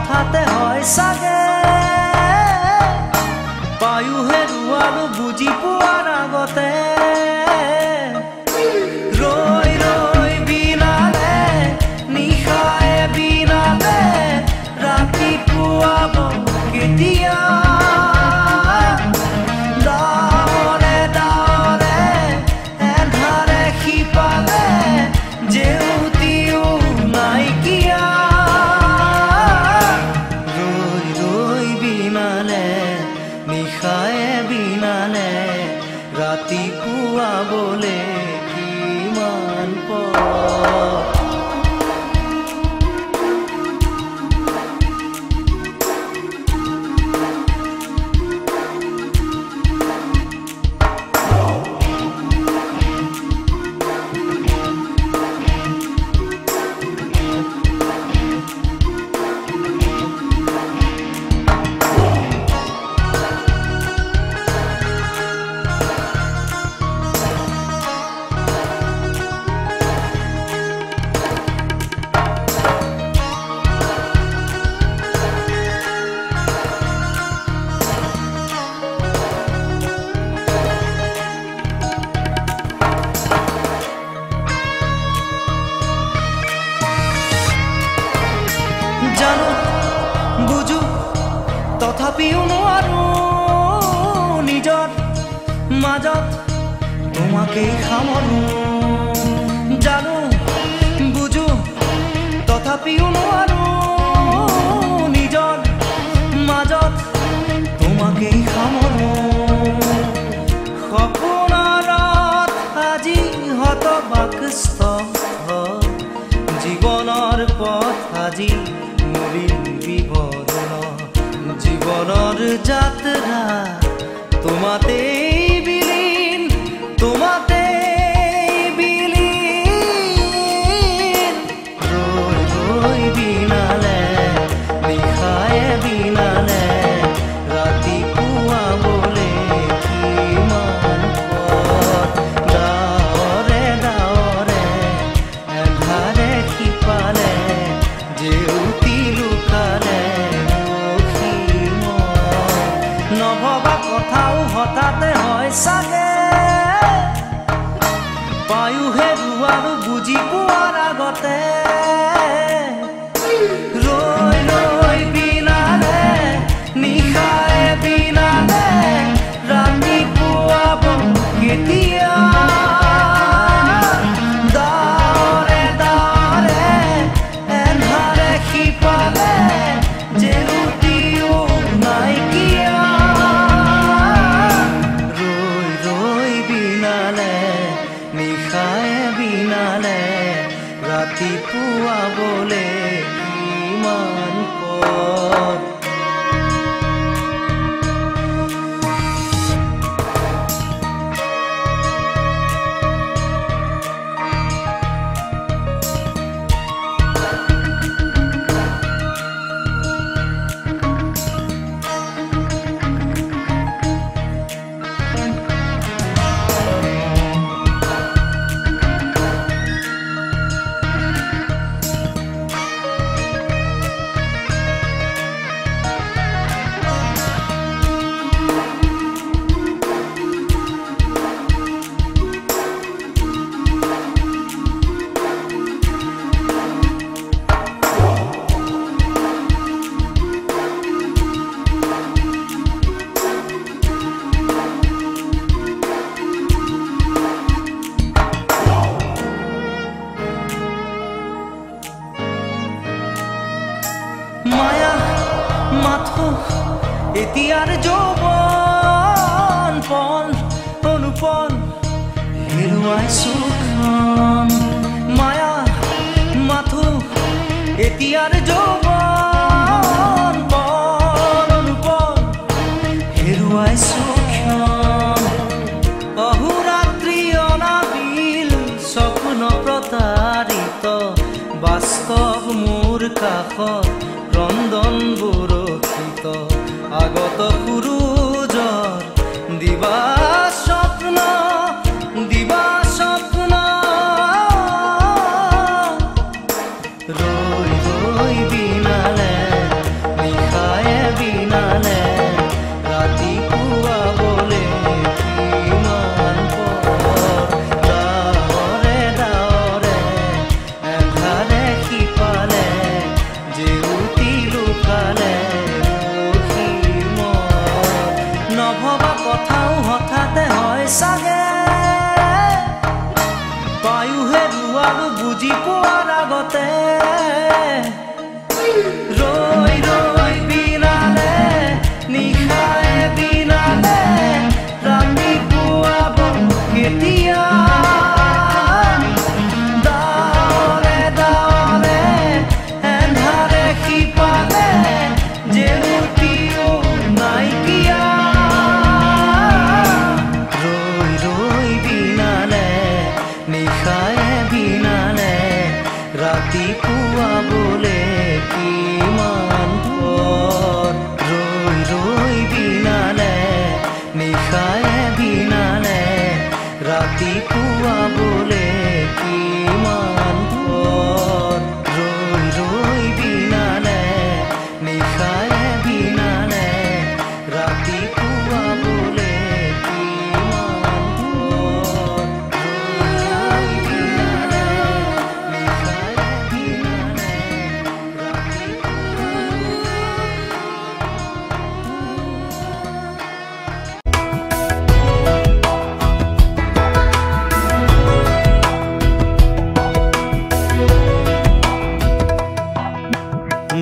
হঠাতে হয় চাগে পায়ো হেৰুৱালো বুজি পোৱাৰ আগতে ৰৈ ৰৈ বিনালে নিশায়ে বিনালে ৰাতিপুৱাব কেতিয়া ডাৱৰে ডাৱৰে এন্ধাৰে সিপালে জেউতিও নাইকিয়া ৰৈ ৰৈ বিনালে নিশায়ে বিনালে ৰাতিপুৱাবলে কিমান পৰ জানো বুঝো তথাপিও নোৱাৰো নিজৰ মাজত তোমাকেই সামৰো জানো বুঝো তথাপিও নোৱাৰো নিজৰ মাজত তোমাকেই সামৰো সপোনত আজি হতবাকস্থ জীৱনৰ পথ আজি জীবনৰ যাত্ৰা তোমাতেই বিলীন তোমাতেই বিলীন ৰৈ ৰৈ বিনালে নিশায়ে বিনালে ৰাতিপুৱাবলে কিমান পথ ডাৱৰে ডাৱৰে এন্ধাৰে সিপালে জেউতি লুকালে নভবা কথাও হঠাতে হয় চাগে পায়ো হেৰুৱালো বুজি পোৱাৰ আগতে ৰৈ ৰৈ বিনালে নিশায়ে বিনালে ৰাতিপুৱাব কেতিয়া ডাৱৰে ডাৱৰে এন্ধাৰে সিপালে জেউতিও নাইকিয়া নিশায়ে বিনালে ৰাতিপুৱাবলে কিমান পথ মায়া মাথো এতিয়াৰ যৌৱন পল অনুপল হেৰুৱাইছো মায়া মাথো এতিয়াৰ যৌৱন পল অনুপল হেৰুৱাইছো অহোৰাত্ৰি অনাবিল স্বপ্ন প্ৰতাৰিত বাস্তৱ মোৰ কাষত ৰন্ধন বুৰক্ষিত আগত সূৰুজৰ দিবা স্বপ্ন ৰৈ ৰৈ বিনালে ৰৈ ৰৈ বিনালে নিশায়ে বিনালে ৰাতি পুৱাব কেতিয়া দাৱৰে দাৱৰে এন্ধাৰে সিপালে জেউতিও নাইকিয়া ৰৈ ৰৈ বিনালে নিশায়ে বিনালে ৰাতি পুৱাবলে কিমান পৰ ৰৈ ৰৈ বিনালে নিশায়ে বিনালে ৰাতি পুৱাবলে কিমান পৰ ৰৈ ৰৈ বিনালে নিশায়ে বিনালে ৰাতি পুৱাবলে কিমান পৰ ৰৈ বিনালে নিশায়ে বিনালে ৰাতি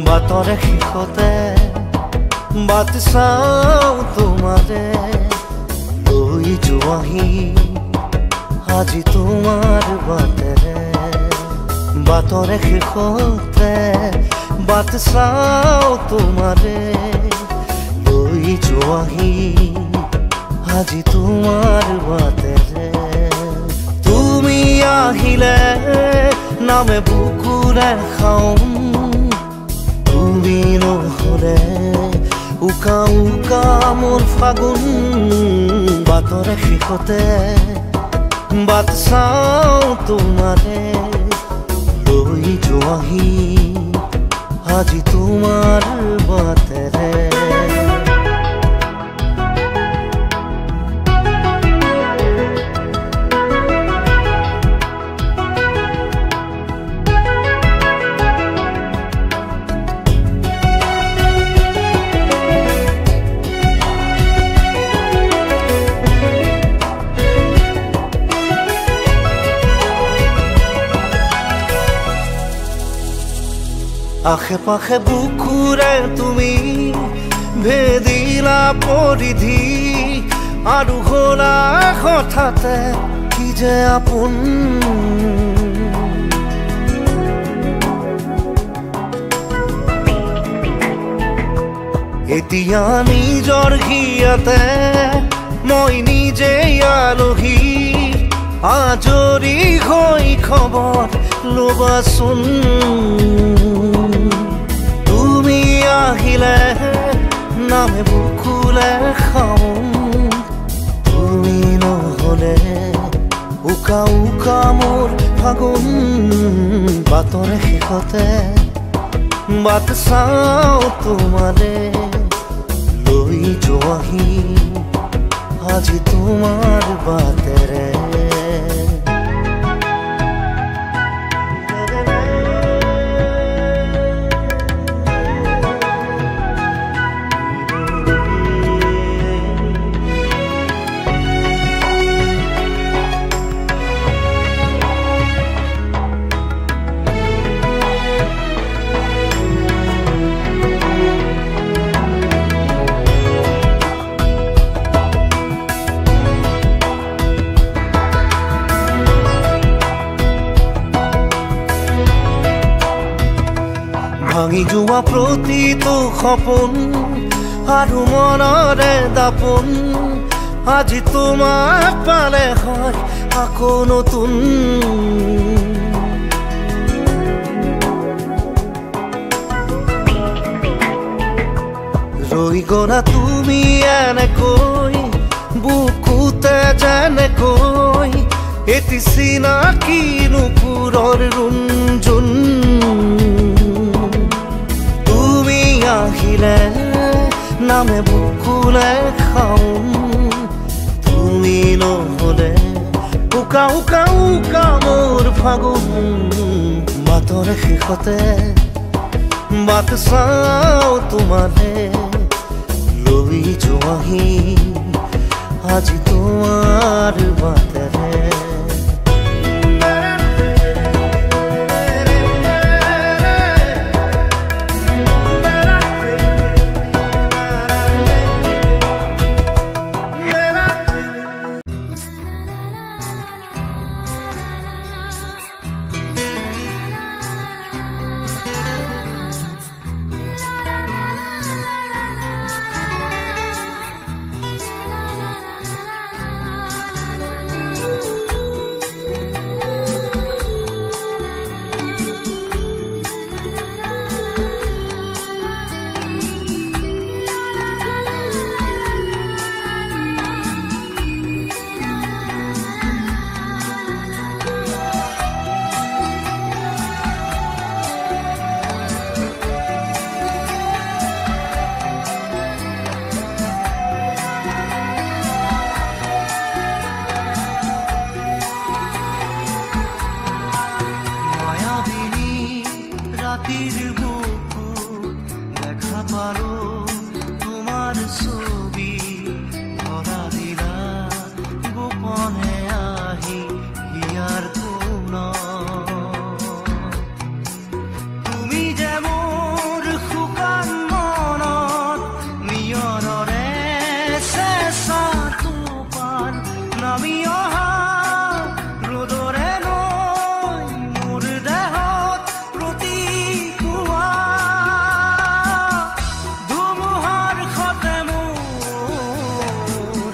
বাটৰে শেষতে বাট চাওঁ তোমাৰে লৈ যোৱাহি আজি তোমাৰ বাটেৰে বাটৰে শেষতে বাট চাওঁ তোমাৰে লৈ যোৱাহি আজি তোমাৰ বাটেৰে তুমি আহিলে নামে বুকুৰে খাওঁ তুমি নহলে উকা উকা মোৰ ফাগুন বাটৰে শেষতে বাট চাওঁ তোমাৰে লৈ যোৱাহি আজি তোমাৰ বাটেৰে আশে পাশে বুকুৰে তুমি ভেদিলা পৰিধি আৰু হলা হঠাতে কি যে আপোন এতিয়া নিজৰ হিয়াতে মই নিজে আলহী আজৰি হৈ খবৰ ল'বাচোন তুমি আহিলে নামে বুকুলে খাওঁ তুমি নহলে উকা উকা মোৰ ফাগুন বাটৰে শেষতে বাট চাওঁ তোমাৰে লৈ যোৱাহি আজি তোমাৰ বাটেৰে ভাঙি যোৱা প্ৰতিটো সপোন আৰু মনৰে দাপোন আজি তোমাক পালে হয় আকৌ নতুন ৰৈ গলা তুমি এনেকৈ বুকুতে যেনেকৈ এটি চিনাকি নুপুৰৰ ৰুণজুন আহিলে নামে বুকুলে খাওঁ তুমি নহলে উকা উকা উকা মোৰ ফাগুন বাটৰে শেষতে বাট চাওঁ তোমাৰে লৈ যোৱাহি আজি তোমাৰ বাটেৰে পালো তোমাৰ ছবি ধৰা দিলা গোপনে আহি হিয়াৰ কোণ তুমি যে মোৰ শুকান মনত নিয়ৰৰে চেঁচা টোপাল নামি অহা ৰ'দৰে নৈ মোৰ দেহত প্ৰতিপুৱা ধুমুহাৰ সতে মোৰ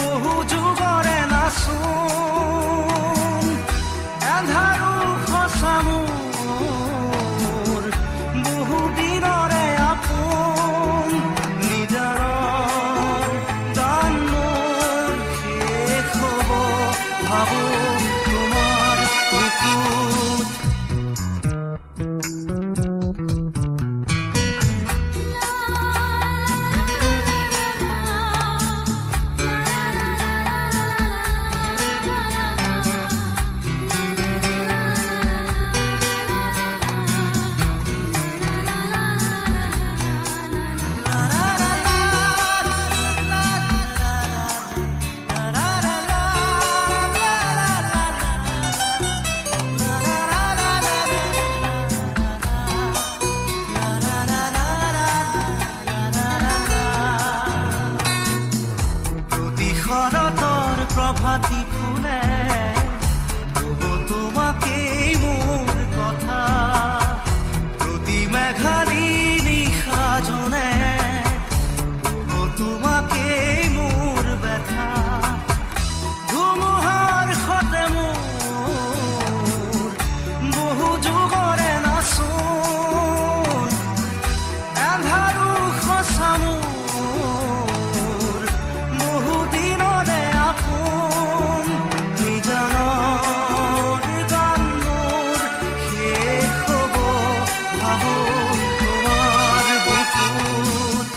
বহু যুগৰে নাচোন এন্ধাৰো সঁচা মোৰ বহু দিনৰে আপোন নিজাৰৰ গান মোৰ শেষ হ'ব ভাবো তোমাৰ বুকুত প্ৰতি শৰতৰ প্ৰভাতী ফুলে কব তোমাকেই মোৰ কথা প্ৰতি মেঘালী নিশা জনে কব তোমাকেই মোৰ ব্যথা ধুমুহাৰ সতে মোৰ বহু যুগৰে নাচোন এন্ধাৰো সঁচা মোৰ বহু দিনৰে আপোন নিজানৰ গান মোৰ শেষ হ'ব ভাবো তোমাৰ বুকুত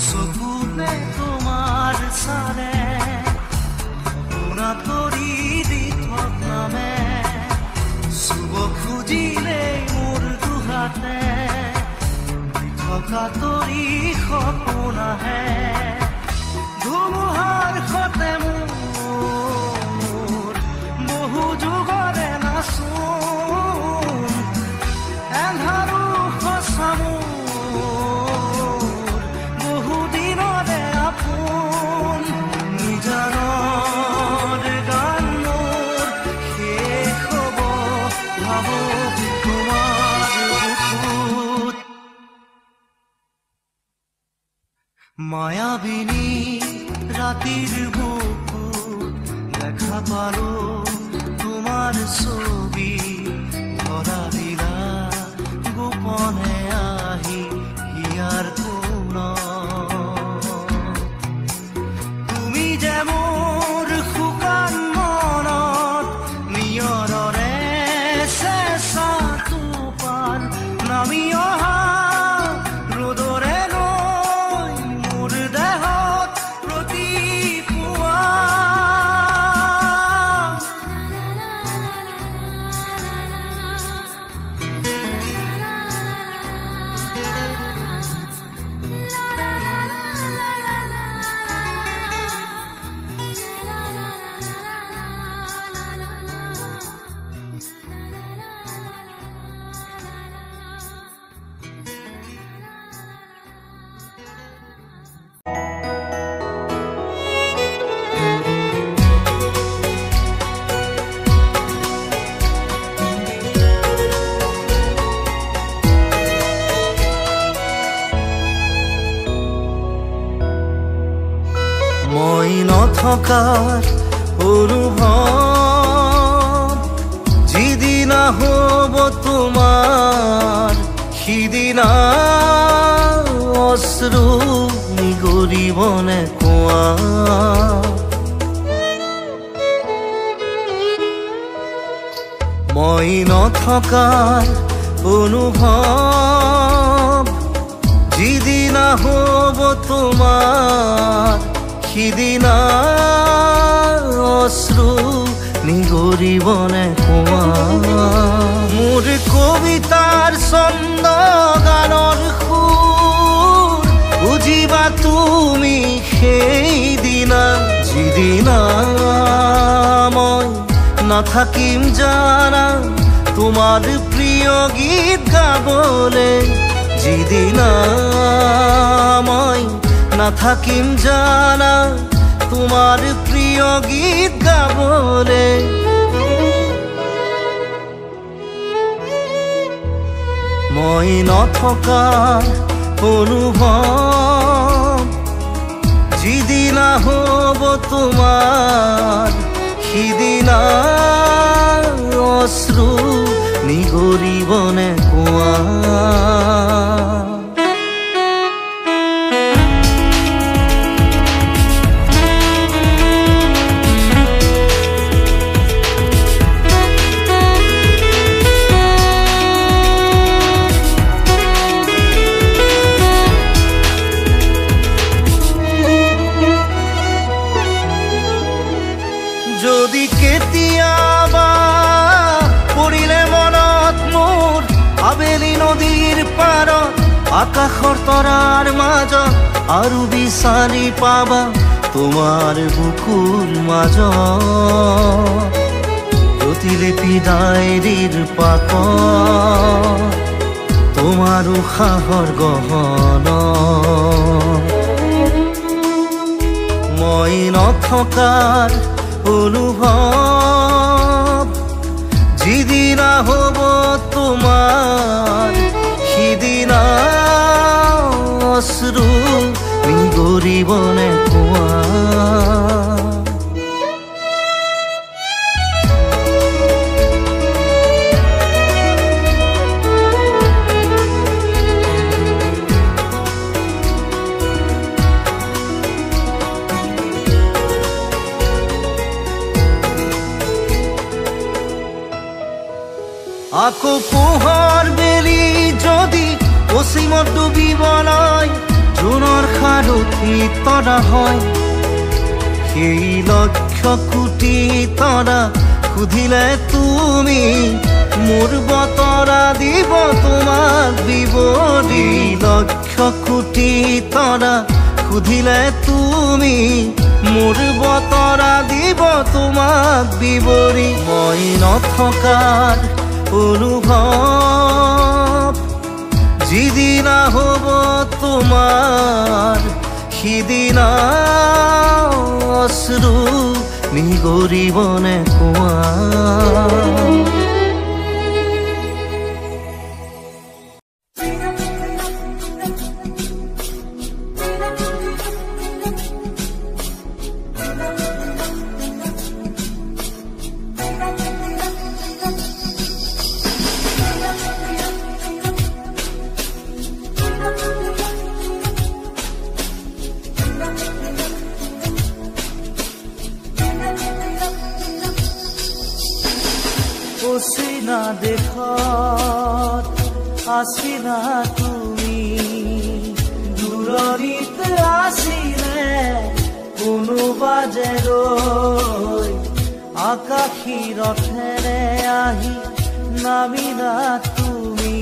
চকুতে তোমাৰ চালে শুনা তৰি দি নামে চুব খুজিলেই মোৰ দুহাতে থকা তৰি সপোন আহে ধুমুহাৰ সতে মোৰ বহু যুগৰে নাচোন এন্ধাৰো সঁচা মোৰ বহু দিনৰে আপোন নিজানৰ গান মোৰ শেষ হ'ব ভাবো তোমাৰ বুকুত মায়াবিনী ৰাতিৰ বুকুত দেখা পালো তোমাৰ ছবি ধৰা দিলা গোপনে আহি হিয়াৰ কোণ তুমি যে মোৰ শুকান মনত নিয়ৰৰে চেঁচা টোপাল নামি অহা ৰ'দৰে নৈ মোৰ দেহত প্ৰতিপুৱা মই নথকাৰ অনুভৱ যিদিনা হ'ব তোমাৰ সিদিনা অশ্ৰু নিগৰিবনে কোৱা মই নথকাৰ অনুভৱ হ'ব তোমাৰ সিদিনা অশ্ৰু নিগৰিবনে কোৱা মোৰ কবিতাৰ ছন্দ গানৰ সুৰ বুজিবা তুমি সেইদিনা যিদিনা মই নাথাকিম জানা তোমাৰ প্ৰিয় গীত গাবলে যিদিনা মই নাথাকিম জানা তোমাৰ প্ৰিয় গীত গাবলে মই নথকা অনুভৱ যিদিনা হ'ব তোমাৰ সিদিনা অশ্ৰু নিগৰিবনে কোৱা যদি কেতিয়াবা পৰিলে মনত মোৰ আবেলি নদীৰ পাৰত আকাশৰ তৰাৰ মাজত আৰু বিচাৰি পাবা তোমাৰ বুকুৰ মাজত প্ৰতিলিপি ডায়েৰীৰ পাকত তোমাৰ উশাহৰ গহনা মই নথকাৰ অনুভৱ যিদিনা হ'ব তোমাৰ সিদিনা অশ্ৰু নিগৰিবনে কোৱা আকৌ পোহৰ বেলি যদি পশ্চিমত ডুবিবলৈ জোনৰ সাৰথি তৰা হয় সেই লক্ষ কোটি তৰা সুধিলে তুমি মোৰ বতৰা দিব তোমাক বিৱৰি লক্ষ কোটি তৰা সুধিলে তুমি মোৰ বতৰা দিব তোমাক বিৱৰি মই নথকাৰ অনুভৱ যিদিনা হ'ব তোমাৰ সিদিনা অশ্ৰু নিগৰিবনে কোৱা অচিনা দেশত আছিলা তুমি দূৰণিত আছিলে কোনোবা যে ৰৈ আকাশী ৰথেৰে আহি নামিলা তুমি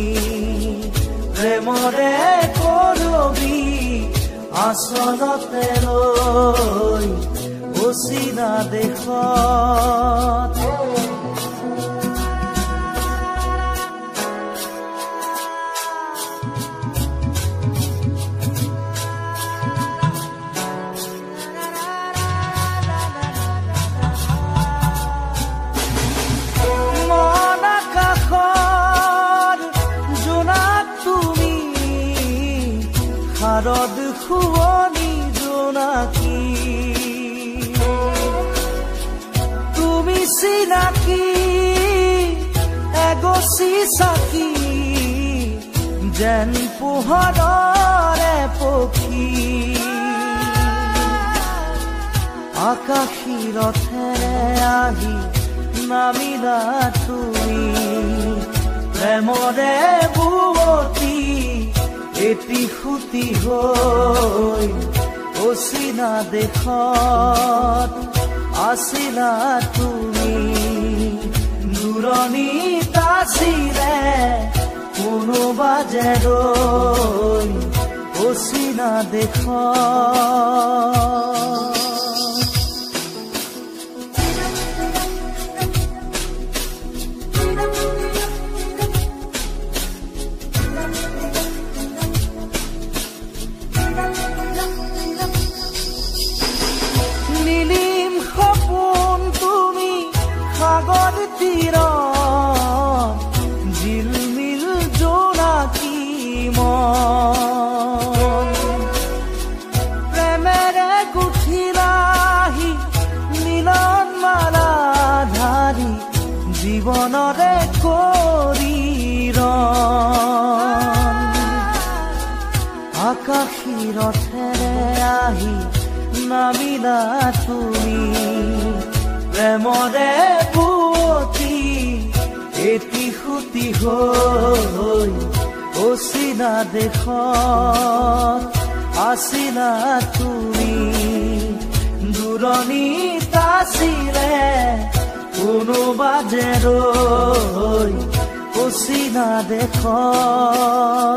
প্ৰেমৰে কৰবি আচলতে লৈ অচিনা দেশত শাৰদ শুৱনি জোনাকী তুমি চিনাকি এগছি চাকি যেন পোহৰৰে পক্ষী আকাশী ৰথেৰে আহি নামিলা তুমি প্ৰেমৰে বুৱতী এটি সুতি হৈ অচিনা দেশত আছিলা তুমি দূৰণিত আছিলে কোনোবা যে ৰৈ অচিনা দেশত জিলমিল জোনাকী মন প্ৰেমেৰে গুঠিলাহি মিলন মালা ধাৰি জীৱনৰে কৰি আকাশী ৰথেৰে আহি নামিলা তুমি প্ৰেমৰে পুৱতি এটি সুতি হৈ অচিনা দেশত আছিলা তুমি দূৰণিত আছিলে কোনোবা যে ৰৈ অচিনা দেশত